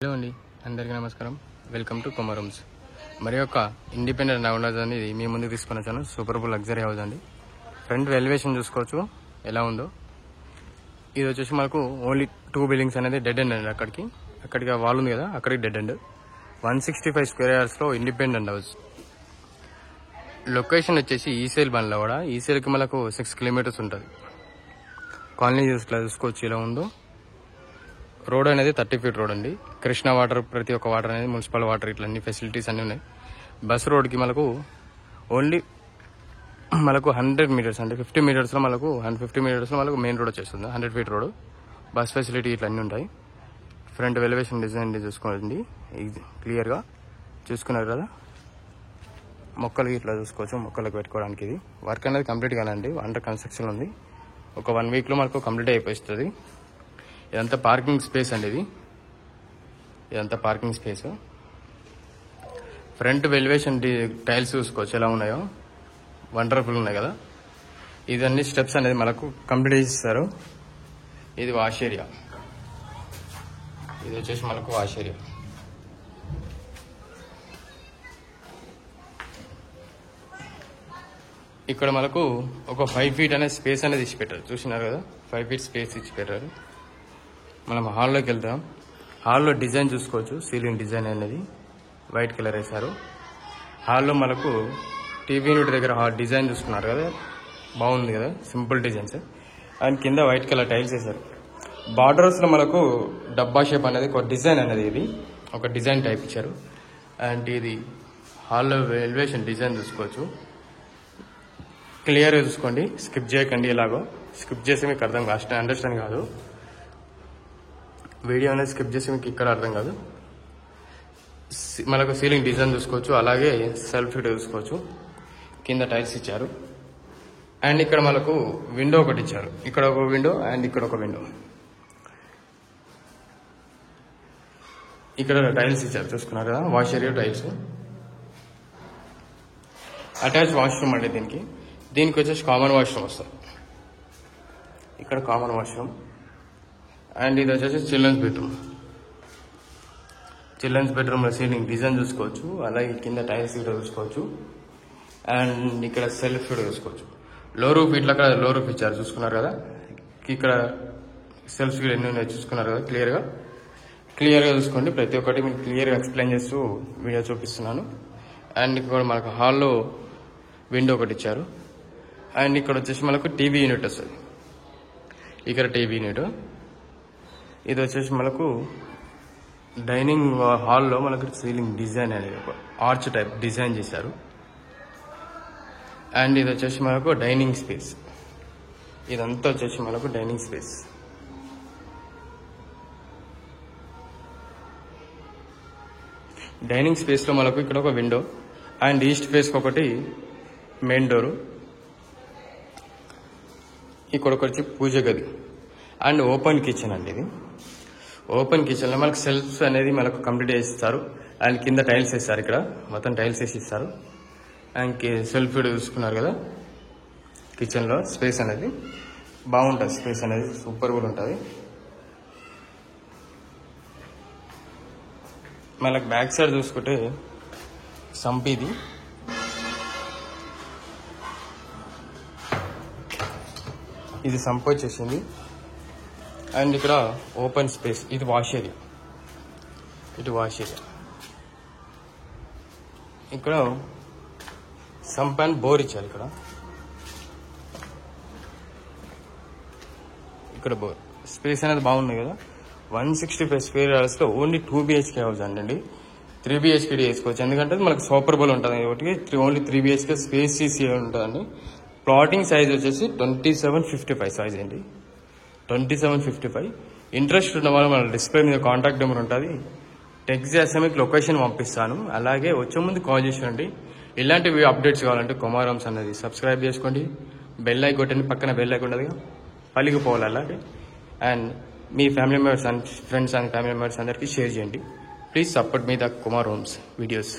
Hello అండి, అందరికీ నమస్కారం. Welcome to Kumar homes. మరి యొక్క ఇండిపెండెంట్ హౌస్ అనేది మీ ముందుకు తీసుకొని వచ్చాను. సూపర్ లగ్జరీ హౌస్ అండి. ఫ్రంట్ ఎలివేషన్ చూసుకోవచ్చు ఎలా ఉందో. ఇది వచ్చేసి మనకు ఓన్లీ 2 బిల్డింగ్స్ అనేది డెడ్ ఎండ్ అండి. అక్కడికి వాల్ ఉంది కదా, అక్కడికి డెడ్ ఎండ్. 165 స్క్వేర్ యార్డ్స్లో ఇండిపెండెంట్ హౌస్. లొకేషన్ వచ్చేసి ఈసేల్ బండ్లో కూడా. ఈసేల్కి మనకు 6 కిలోమీటర్స్ ఉంటుంది. కాలనీ చూసుకోవచ్చు ఎలా ఉందో. రోడ్ అనేది 30 ఫీట్ రోడ్ అండి. కృష్ణా వాటర్, ప్రతి ఒక్క వాటర్ అనేది మున్సిపల్ వాటర్, ఇట్లా అన్ని ఫెసిలిటీస్ అన్నీ ఉన్నాయి. బస్ రోడ్కి మనకు ఓన్లీ 100 మీటర్స్ అంటే 50 మీటర్స్లో మనకు 150 మీటర్స్లో మనకు మెయిన్ రోడ్ వచ్చేస్తుంది. 100 ఫీట్ రోడ్, బస్ ఫెసిలిటీ ఇట్లా అన్నీ ఉంటాయి. ఫ్రంట్ ఎలివేషన్ డిజైన్ చూసుకోండి, క్లియర్గా చూసుకున్నారు కదా. మొక్కలకి ఇట్లా చూసుకోవచ్చు, మొక్కలకు పెట్టుకోవడానికి. ఇది వర్క్ అనేది కంప్లీట్ కానండి, అండర్ కన్స్ట్రక్షన్ ఉంది. ఒక 1 వీక్లో మనకు కంప్లీట్ అయిపోతుంది. ఇదంతా పార్కింగ్ స్పేస్ అండి. ఇదంతా parking space. Front elevation tiles చూసుకోవచ్చు ఎలా ఉన్నాయో, వండర్ఫుల్ ఉన్నాయి కదా. ఇదన్నీ స్టెప్స్ అనేది మనకు కంప్లీట్ చేస్తారు. ఇది వాష్ ఏరియా. ఇది వచ్చేసి మనకు వాష్ ఏరియా. ఇక్కడ మనకు ఒక 5 ఫీట్ అనే స్పేస్ అనేది ఇచ్చి పెట్టారు, చూసినారు కదా. 5 ఫీట్ స్పేస్ ఇచ్చి పెట్టారు. మనం హాల్లోకి వెళ్తాం. హాల్లో డిజైన్ చూసుకోవచ్చు, సీలింగ్ డిజైన్ అనేది వైట్ కలర్ వేశారు. హాల్లో మనకు టీవీ యూనిట్ దగ్గర డిజైన్ చూసుకున్నారు కదా, బాగుంది కదా, సింపుల్ డిజైన్స్. అండ్ కింద వైట్ కలర్ టైల్స్ వేశారు. బార్డర్స్లో మనకు డబ్బా షేప్ అనేది ఒక డిజైన్ అనేది, ఇది ఒక డిజైన్ టైప్ ఇచ్చారు. అండ్ ఇది హాల్లో ఎలివేషన్ డిజైన్ చూసుకోవచ్చు, క్లియర్గా చూసుకోండి, స్కిప్ చేయకండి. ఎలాగో స్కిప్ చేస్తే మీకు అండర్స్టాండ్ కాదు. వీడియో అనేది స్కిప్ చేసి మీకు ఇక్కడ అర్థం కాదు. మనకు సీలింగ్ డిజైన్ చూసుకోవచ్చు, అలాగే సెల్ఫ్ ఫిట్ చూసుకోవచ్చు. కింద టైల్స్ ఇచ్చారు. అండ్ ఇక్కడ మనకు విండో ఒకటి ఇచ్చారు. ఇక్కడ ఒక విండో అండ్ ఇక్కడ ఒక విండో. ఇక్కడ టైల్స్ ఇచ్చారు, చూసుకున్నారు కదా. Wash area tiles. Attach washroom అండి దీనికి వచ్చేసి కామన్ వాష్రూమ్ వస్తుంది. ఇక్కడ కామన్ వాష్రూమ్. అండ్ ఇది వచ్చేసి చిల్డ్రన్స్ బెడ్రూమ్. సీలింగ్ డిజైన్ చూసుకోవచ్చు, అలాగే కింద టైల్స్ కూడా చూసుకోవచ్చు. అండ్ ఇక్కడ సెల్ఫ్ కూడా చూసుకోవచ్చు. లో రూఫ్, ఇట్లా లో రూఫ్ ఇచ్చారు, చూసుకున్నారు కదా. ఇక్కడ సెల్ఫ్స్ కూడా ఎన్ని ఉన్నాయి చూసుకున్నారు కదా. క్లియర్గా చూసుకోండి. ప్రతి ఒక్కటి మీకు క్లియర్గా ఎక్స్ప్లెయిన్ చేస్తూ వీడియో చూపిస్తున్నాను. అండ్ ఇక్కడ మనకు హాల్లో విండో ఒకటి ఇచ్చారు. అండ్ ఇక్కడ వచ్చేసి మనకు టీవీ యూనిట్ వస్తుంది. ఇక్కడ టీవీ యూనిట్. ఇది వచ్చేసి మనకు డైనింగ్ హాల్లో మనకు సీలింగ్ డిజైన్ అనేది ఒక ఆర్చ్ టైప్ డిజైన్ చేశారు. అండ్ ఇది వచ్చేసి మనకు డైనింగ్ స్పేస్. ఇదంతా వచ్చేసి మనకు డైనింగ్ స్పేస్. డైనింగ్ స్పేస్లో మనకు ఇక్కడ ఒక విండో అండ్ ఈస్ట్ ఫేస్కి ఒకటి మెయిన్ డోరు. ఇక్కడ ఒకటి పూజ గది అండ్ ఓపెన్ కిచెన్ అండి. ఇది ఓపెన్ కిచెన్లో మనకు సెల్ఫ్స్ అనేది మనకు కంప్లీట్ చేసి ఇస్తారు. అండ్ కింద టైల్స్ వేస్తారు. ఇక్కడ మొత్తం టైల్స్ వేసి ఇస్తారు. అండ్ సెల్ఫ్ చూసుకున్నారు కదా. కిచెన్లో స్పేస్ అనేది బాగుంటుంది. స్పేస్ అనేది సూపర్ కూడా ఉంటుంది. మనకు బ్యాక్ సైడ్ చూసుకుంటే సంపీది. ఇది సంపు వచ్చేసింది. అండ్ ఇక్కడ ఓపెన్ స్పేస్. ఇది వాష్ ఏరియా. ఇక్కడ సంప్ అండ్ బోర్ ఇచ్చారు. ఇక్కడ బోర్. స్పేస్ అనేది బాగుంది కదా. 165 స్క్వేర్ యార్డ్స్లో ఓన్లీ 2 BHK హౌస్ అండి. 3 BHK వేసుకోవచ్చు, ఎందుకంటే మనకు సూపర్బుల్ ఉంటుంది. ఒకటి ఓన్లీ 3 BHK స్పేస్ ఉంటుందండి. ప్లాటింగ్ సైజ్ వచ్చేసి 2755 సైజ్ అండి. 2755. ఇంట్రెస్ట్ ఉన్న వాళ్ళు మన డిస్ప్లే మీద కాంటాక్ట్ నెంబర్ ఉంటుంది. టెక్స్ట్ చేస్తే మీకు లొకేషన్ పంపిస్తాను. అలాగే వచ్చే ముందు కాల్ చేయండి. ఇలాంటివి అప్డేట్స్ కావాలంటే కుమార్ హోమ్స్ అనేది సబ్స్క్రైబ్ చేసుకోండి. బెల్ ఐకాన్ కొట్టండి, పక్కన బెల్ ఐకాన్ ఉండదు, పలిగిపోవాలి అలాగే. And me family members and friends and family members అందరికీ షేర్ చేయండి. Please support me the Kumar homes videos.